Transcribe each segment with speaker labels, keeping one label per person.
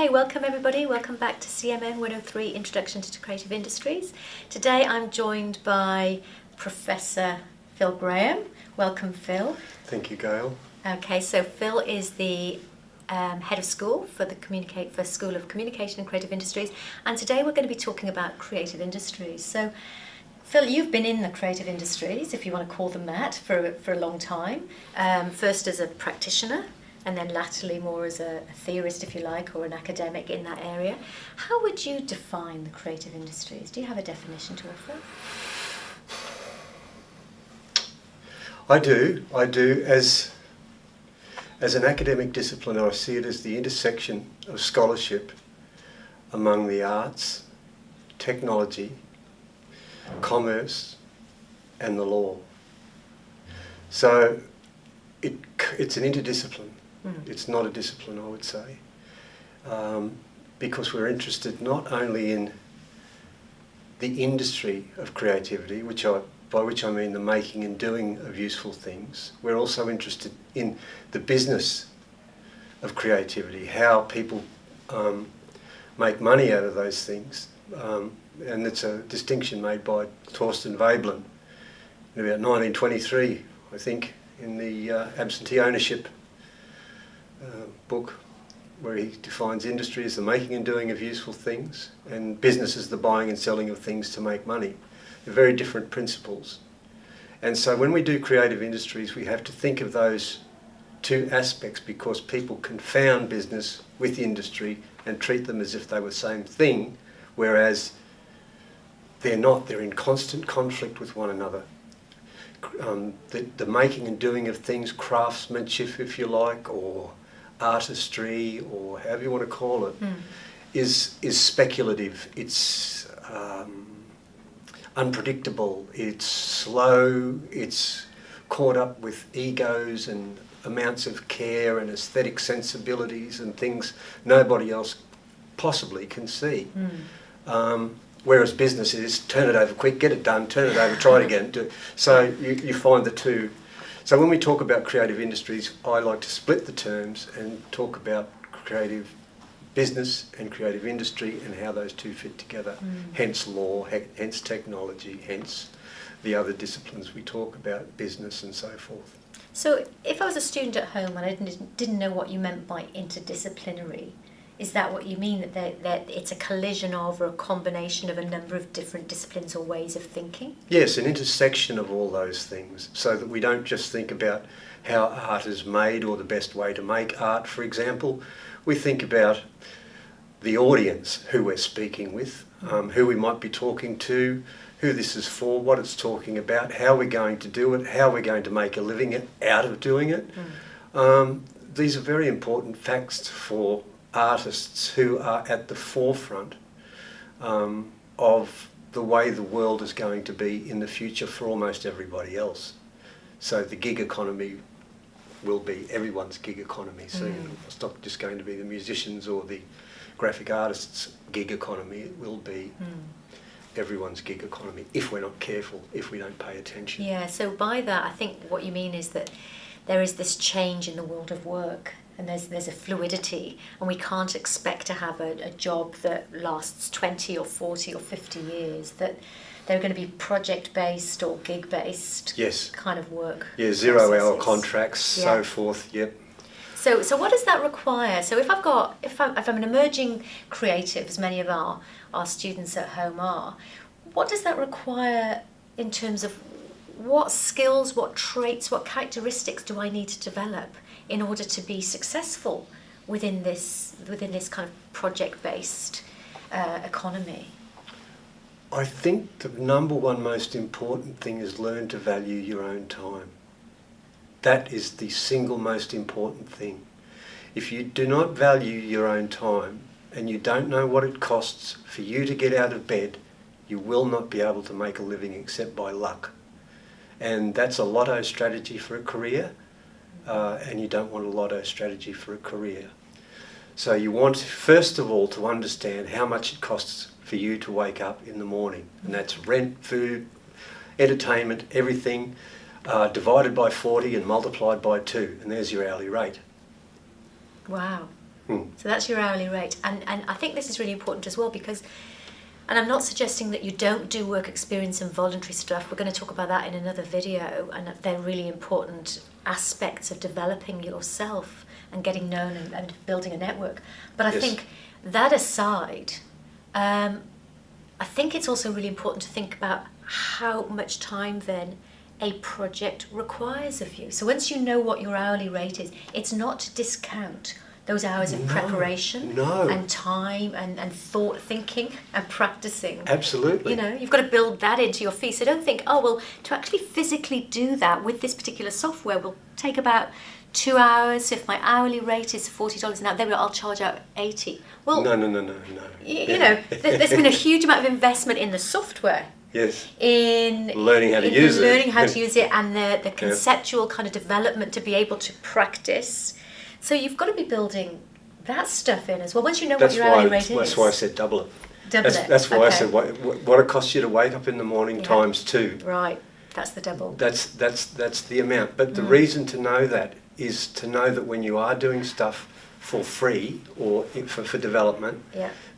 Speaker 1: Okay, welcome everybody. Welcome back to CMN103 Introduction to Creative Industries. Today I'm joined by Professor Phil Graham. Welcome, Phil.
Speaker 2: Thank you, Gail.
Speaker 1: Okay, so Phil is the head of school for the School of Communication and Creative Industries, and today we're going to be talking about creative industries. So, Phil, you've been in the creative industries, if you want to call them that, for a long time. First as a practitioner, and then latterly more as a theorist, if you like, or an academic in that area. How would you define the creative industries? Do you have a definition to offer?
Speaker 2: I do. As an academic discipline, I see it as the intersection of scholarship among the arts, technology, commerce, and the law. So it's an interdiscipline. It's not a discipline, I would say, because we're interested not only in the industry of creativity, by which I mean the making and doing of useful things. We're also interested in the business of creativity, how people make money out of those things. And it's a distinction made by Torsten Veblen in about 1923, I think, in the Absentee Ownership book, where he defines industry as the making and doing of useful things, and business as the buying and selling of things to make money. They're very different principles. And so when we do creative industries, we have to think of those two aspects, because people confound business with industry and treat them as if they were the same thing, whereas they're not. They're in constant conflict with one another. The making and doing of things, craftsmanship, if you like, or artistry, or however you want to call it, is speculative. It's unpredictable. It's slow. It's caught up with egos and amounts of care and aesthetic sensibilities and things nobody else possibly can see. Whereas business is turn it over quick, get it done, turn it over, try it again. So you find the two. So when we talk about creative industries, I like to split the terms and talk about creative business and creative industry and how those two fit together. Hence law, hence technology, hence the other disciplines we talk about, business and so forth.
Speaker 1: So if I was a student at home and I didn't know what you meant by interdisciplinary, is that what you mean, that it's a collision of or a combination of a number of different disciplines or ways of thinking?
Speaker 2: Yes, an intersection of all those things, so that we don't just think about how art is made or the best way to make art, for example. We think about the audience, who we're speaking with, who we might be talking to, who this is for, what it's talking about, how we're going to do it, how we're going to make a living out of doing it. These are very important facts for artists who are at the forefront of the way the world is going to be in the future for almost everybody else. So the gig economy will be everyone's gig economy soon. It's not just going to be the musicians or the graphic artists' gig economy. It will be everyone's gig economy, if we're not careful, if we don't pay attention.
Speaker 1: Yeah, so by that I think what you mean is that there is this change in the world of work, and there's a fluidity, and we can't expect to have a job that lasts 20 or 40 or 50 years, that they're going to be project-based or gig-based kind of work.
Speaker 2: Yeah, zero-hour contracts, so forth, yep.
Speaker 1: So what does that require? So if I'm an emerging creative, as many of our students at home are, what does that require in terms of what skills, what traits, what characteristics do I need to develop in order to be successful within this kind of project-based economy?
Speaker 2: I think the number one most important thing is learn to value your own time. That is the single most important thing. If you do not value your own time and you don't know what it costs for you to get out of bed, you will not be able to make a living except by luck. And that's a lotto strategy for a career, and you don't want a lotto strategy for a career. So you want, first of all, to understand how much it costs for you to wake up in the morning. And that's rent, food, entertainment, everything, divided by 40 and multiplied by 2. And there's your hourly rate.
Speaker 1: Wow. So that's your hourly rate. And I think this is really important as well because, and I'm not suggesting that you don't do work experience and voluntary stuff. We're going to talk about that in another video, and they're really important aspects of developing yourself and getting known and building a network. But I think that aside, I think it's also really important to think about how much time then a project requires of you. So once you know what your hourly rate is, it's not to discount those hours of preparation and time and thinking and practicing.
Speaker 2: Absolutely.
Speaker 1: You know, you've got to build that into your fee. So don't think, oh, well, to actually physically do that with this particular software will take about 2 hours. If my hourly rate is $40 an hour, then I'll charge out 80. Well,
Speaker 2: No.
Speaker 1: You know, there's been a huge amount of investment in the software.
Speaker 2: Yes.
Speaker 1: In
Speaker 2: learning how to use it.
Speaker 1: Learning how to use it and the conceptual kind of development to be able to practice. So you've got to be building that stuff in as well. Once you know what your hourly rate is.
Speaker 2: That's why I said double it.
Speaker 1: That's
Speaker 2: why I said what it costs you to wake up in the morning times 2.
Speaker 1: Right, that's the double.
Speaker 2: That's the amount. But the reason to know that is to know that when you are doing stuff for free or for development,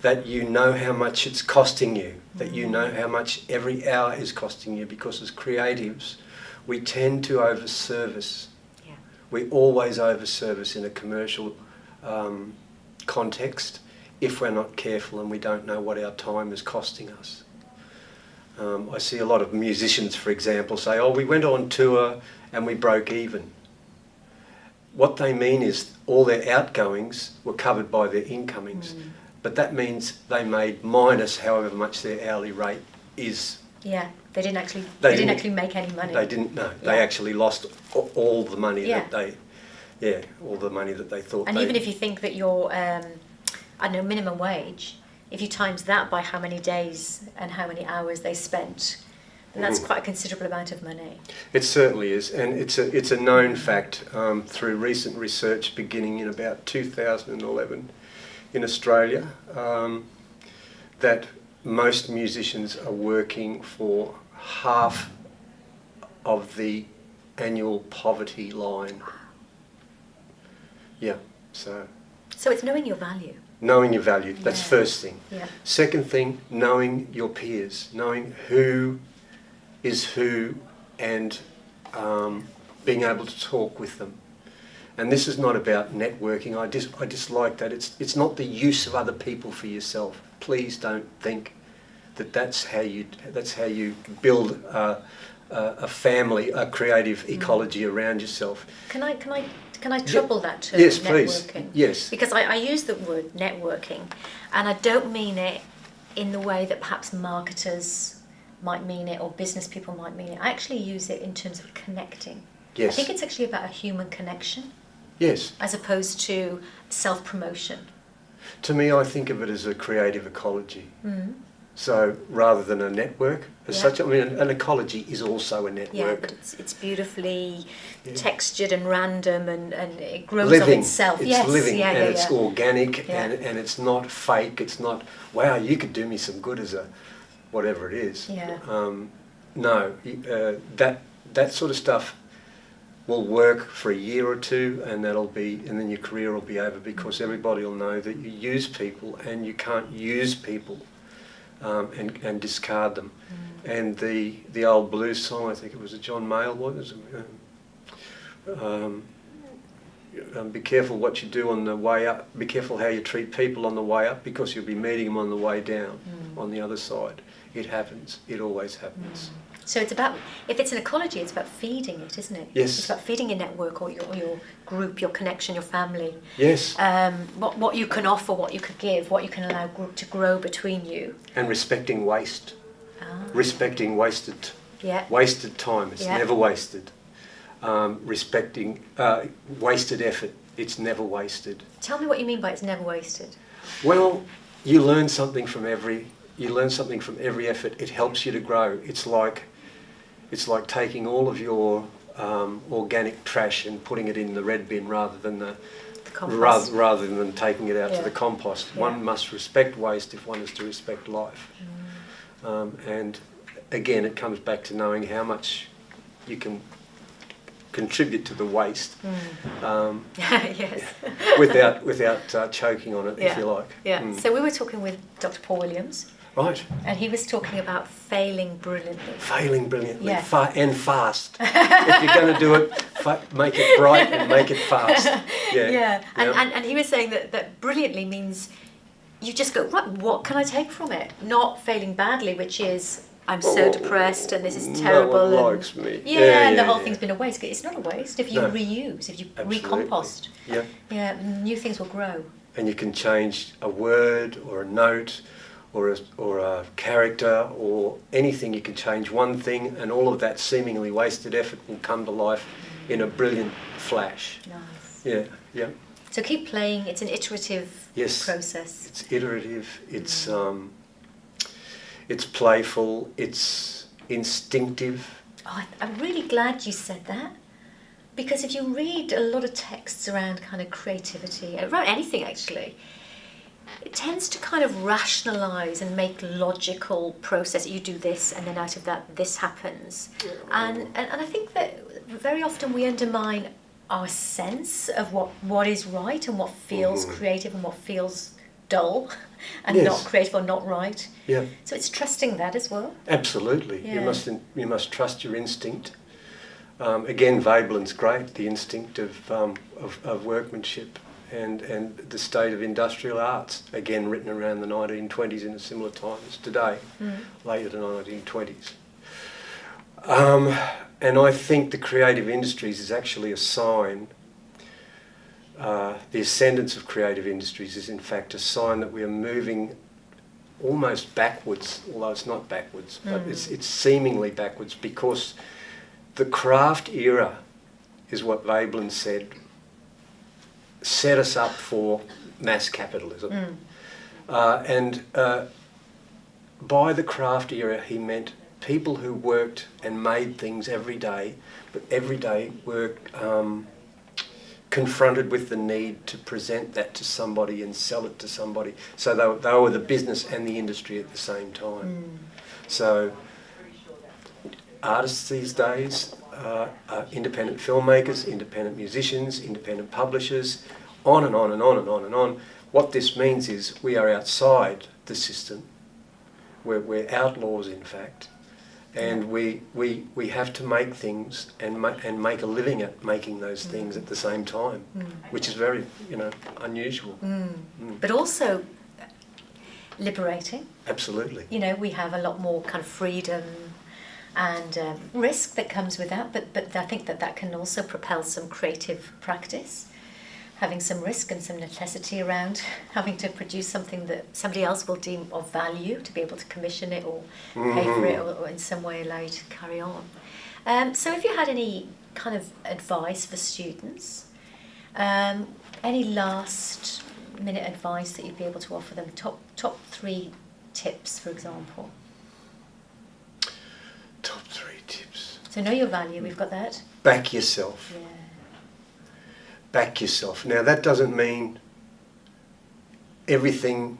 Speaker 2: that you know how much it's costing you, that you know how much every hour is costing you, because as creatives, we tend to over-service. We always over-service in a commercial context if we're not careful and we don't know what our time is costing us. I see a lot of musicians, for example, say, oh, we went on tour and we broke even. What they mean is all their outgoings were covered by their incomings, but that means they made minus however much their hourly rate is.
Speaker 1: Yeah, they didn't actually make any money.
Speaker 2: They didn't, no. They actually lost all the money that all the money that they thought.
Speaker 1: And even if you think that your, minimum wage, if you times that by how many days and how many hours they spent, then that's quite a considerable amount of money.
Speaker 2: It certainly is, and it's a known fact through recent research beginning in about 2011 in Australia that most musicians are working for half of the annual poverty line. Yeah, so
Speaker 1: it's knowing your value.
Speaker 2: Knowing your value, that's first thing.
Speaker 1: Yeah.
Speaker 2: Second thing, knowing your peers, knowing who is who and being able to talk with them. And this is not about networking. I dislike that. It's not the use of other people for yourself. Please don't think that that's how you build a family, a creative ecology around yourself.
Speaker 1: Can I trouble that term?
Speaker 2: Yes,
Speaker 1: networking?
Speaker 2: please. Yes.
Speaker 1: Because I use the word networking, and I don't mean it in the way that perhaps marketers might mean it or business people might mean it. I actually use it in terms of connecting.
Speaker 2: Yes.
Speaker 1: I think it's actually about a human connection.
Speaker 2: Yes.
Speaker 1: As opposed to self-promotion.
Speaker 2: To me, I think of it as a creative ecology. So rather than a network as such, I mean, an ecology is also a network.
Speaker 1: Yeah, but it's beautifully textured and random and it grows
Speaker 2: living.
Speaker 1: of itself.
Speaker 2: It's living and it's organic and it's not fake. It's not, wow, you could do me some good as a whatever it is.
Speaker 1: Yeah.
Speaker 2: No, that sort of stuff will work for a year or two, and then your career will be over, because everybody will know that you use people and you can't use people and discard them. And the old blues song, I think it was a John Mayall, what was it? Be careful what you do on the way up. Be careful how you treat people on the way up, because you'll be meeting them on the way down, on the other side. It happens. It always happens.
Speaker 1: So it's about, if it's an ecology, it's about feeding it, isn't it?
Speaker 2: Yes.
Speaker 1: It's about feeding your network or your group, your connection, your family.
Speaker 2: Yes.
Speaker 1: What you can offer, what you could give, what you can allow to grow between you.
Speaker 2: And respecting waste. Respecting wasted time. It's never wasted. Respecting wasted effort. It's never wasted.
Speaker 1: Tell me what you mean by it's never wasted.
Speaker 2: Well, you learn something from every effort. It helps you to grow. It's like taking all of your organic trash and putting it in the red bin rather than rather than taking it out to the compost. One must respect waste if one is to respect life. And again, it comes back to knowing how much you can contribute to the waste,
Speaker 1: Yes.
Speaker 2: without choking on it,
Speaker 1: Yeah.
Speaker 2: if you like.
Speaker 1: Yeah. So we were talking with Dr. Paul Williams,
Speaker 2: Right.
Speaker 1: and he was talking about failing brilliantly.
Speaker 2: Failing brilliantly,
Speaker 1: Yeah.
Speaker 2: and fast. If you're going to do it, make it bright and make it fast. Yeah.
Speaker 1: Yeah. And he was saying that brilliantly means you just go, right, what can I take from it? Not failing badly, which is, I'm so depressed and this is terrible.
Speaker 2: No one
Speaker 1: and,
Speaker 2: likes me.
Speaker 1: Yeah, and the whole thing's been a waste. It's not a waste if you
Speaker 2: No.
Speaker 1: reuse, if you
Speaker 2: Absolutely.
Speaker 1: recompost.
Speaker 2: Yeah.
Speaker 1: Yeah, new things will grow.
Speaker 2: And you can change a word or a note or a character or anything. You can change one thing, and all of that seemingly wasted effort will come to life in a brilliant flash.
Speaker 1: Nice.
Speaker 2: Yeah, yeah.
Speaker 1: So keep playing. It's an iterative
Speaker 2: Yes.
Speaker 1: process.
Speaker 2: It's iterative. It's playful. It's instinctive.
Speaker 1: Oh, I'm really glad you said that, because if you read a lot of texts around kind of creativity, around anything actually, it tends to kind of rationalise and make logical process. You do this, and then out of that, this happens. And I think that very often we undermine our sense of what is right and what feels creative and what feels dull and
Speaker 2: Yes.
Speaker 1: not creative or not right.
Speaker 2: Yeah.
Speaker 1: So it's trusting that as well.
Speaker 2: Absolutely.
Speaker 1: Yeah.
Speaker 2: You must trust your instinct. Again, Veblen's great, the instinct of workmanship and the state of industrial arts, again written around the 1920s in a similar time as today, later the 1920s. And I think the creative industries is actually a sign, the ascendance of creative industries is in fact a sign that we are moving almost backwards, although it's not backwards, but it's seemingly backwards, because the craft era is what Veblen said, set us up for mass capitalism. And by the craft era he meant people who worked and made things every day, but every day were confronted with the need to present that to somebody and sell it to somebody. So they were the business and the industry at the same time. So artists these days are independent filmmakers, independent musicians, independent publishers, on and on and on and on and on. What this means is we are outside the system. We're outlaws, in fact, and we have to make things and make a living at making those things at the same time, which is very unusual.
Speaker 1: But also liberating.
Speaker 2: Absolutely.
Speaker 1: We have a lot more kind of freedom and risk that comes with that, but I think that can also propel some creative practice, having some risk and some necessity around having to produce something that somebody else will deem of value, to be able to commission it or pay for it or in some way allow you to carry on. So if you had any kind of advice for students, any last minute advice that you'd be able to offer them, top 3 tips, for example.
Speaker 2: Top 3 tips.
Speaker 1: So know your value, we've got that.
Speaker 2: Back yourself.
Speaker 1: Yeah.
Speaker 2: Back yourself. Now that doesn't mean everything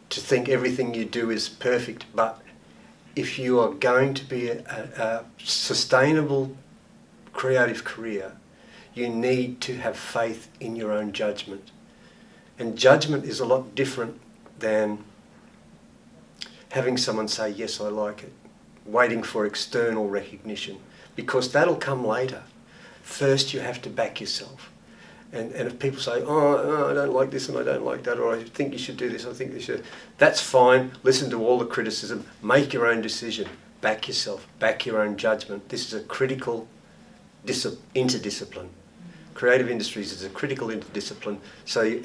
Speaker 2: you do is perfect, but if you are going to be a sustainable creative career, you need to have faith in your own judgment. And judgment is a lot different than having someone say, yes, I like it, waiting for external recognition, because that'll come later. First you have to back yourself. And if people say, oh, I don't like this and I don't like that, or I think you should do this, I think you should, that's fine. Listen to all the criticism, make your own decision, back yourself, back your own judgment. This is a critical interdiscipline. Creative industries is a critical interdiscipline,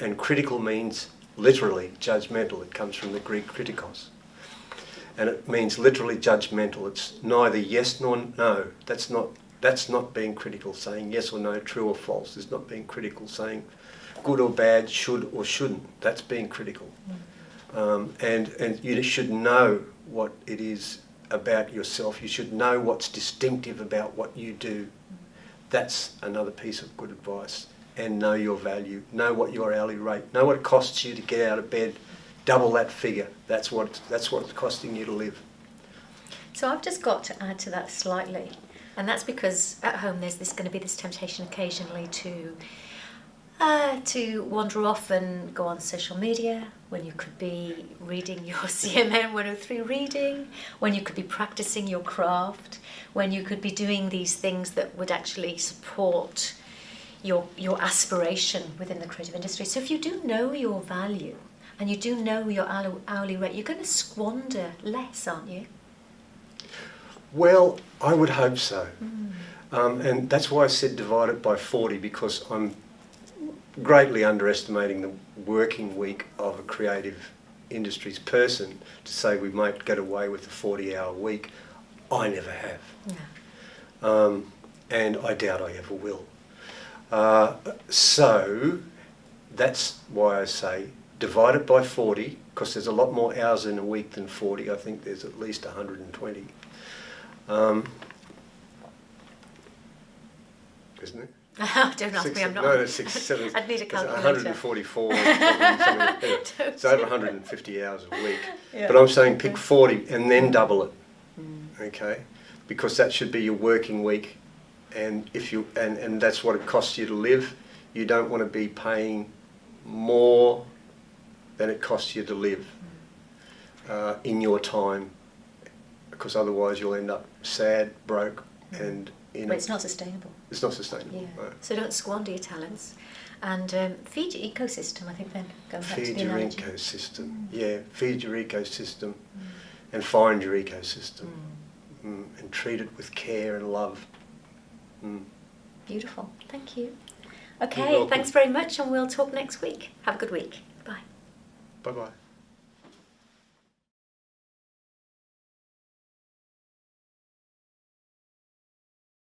Speaker 2: and critical means literally judgmental. It comes from the Greek kritikos. And it means literally judgmental. It's neither yes nor no. That's not being critical. Saying yes or no, true or false, is not being critical. Saying good or bad, should or shouldn't, that's being critical. And you should know what it is about yourself. You should know what's distinctive about what you do. That's another piece of good advice. And know your value. Know what your hourly rate. Know what it costs you to get out of bed. Double that figure. That's what it's costing you to live.
Speaker 1: So I've just got to add to that slightly. And that's because at home there's going to be this temptation occasionally to wander off and go on social media, when you could be reading your CMN103 reading, when you could be practicing your craft, when you could be doing these things that would actually support your aspiration within the creative industry. So if you do know your value and you do know your hourly rate, you're going to squander less, aren't you?
Speaker 2: Well, I would hope so. And that's why I said divide it by 40, because I'm greatly underestimating the working week of a creative industries person to say we might get away with a 40-hour week. I never have.
Speaker 1: No.
Speaker 2: And I doubt I ever will. So that's why I say divide it by 40, because there's a lot more hours in a week than 40. I think there's at least 120. Isn't it?
Speaker 1: Don't ask me, I'm not.
Speaker 2: No, 6, 7.
Speaker 1: I'd need a calculator.
Speaker 2: 144. It's over 150 hours a week.
Speaker 1: Yeah.
Speaker 2: But I'm saying pick 40 and then double it. Okay? Because that should be your working week, and if you and that's what it costs you to live. You don't want to be paying more than it costs you to live in your time, because otherwise you'll end up sad, broke, and
Speaker 1: But it's not sustainable.
Speaker 2: It's not sustainable.
Speaker 1: Yeah.
Speaker 2: No.
Speaker 1: So don't squander your talents, and feed your ecosystem. I think then going back to
Speaker 2: Feed
Speaker 1: the
Speaker 2: your
Speaker 1: analogy.
Speaker 2: ecosystem. Yeah, feed your ecosystem, and find your ecosystem, and treat it with care and love.
Speaker 1: Beautiful. Thank you.
Speaker 2: You're
Speaker 1: Okay,
Speaker 2: welcome.
Speaker 1: thanks very much, and we'll talk next week. Have a good week. Bye.
Speaker 2: Bye bye.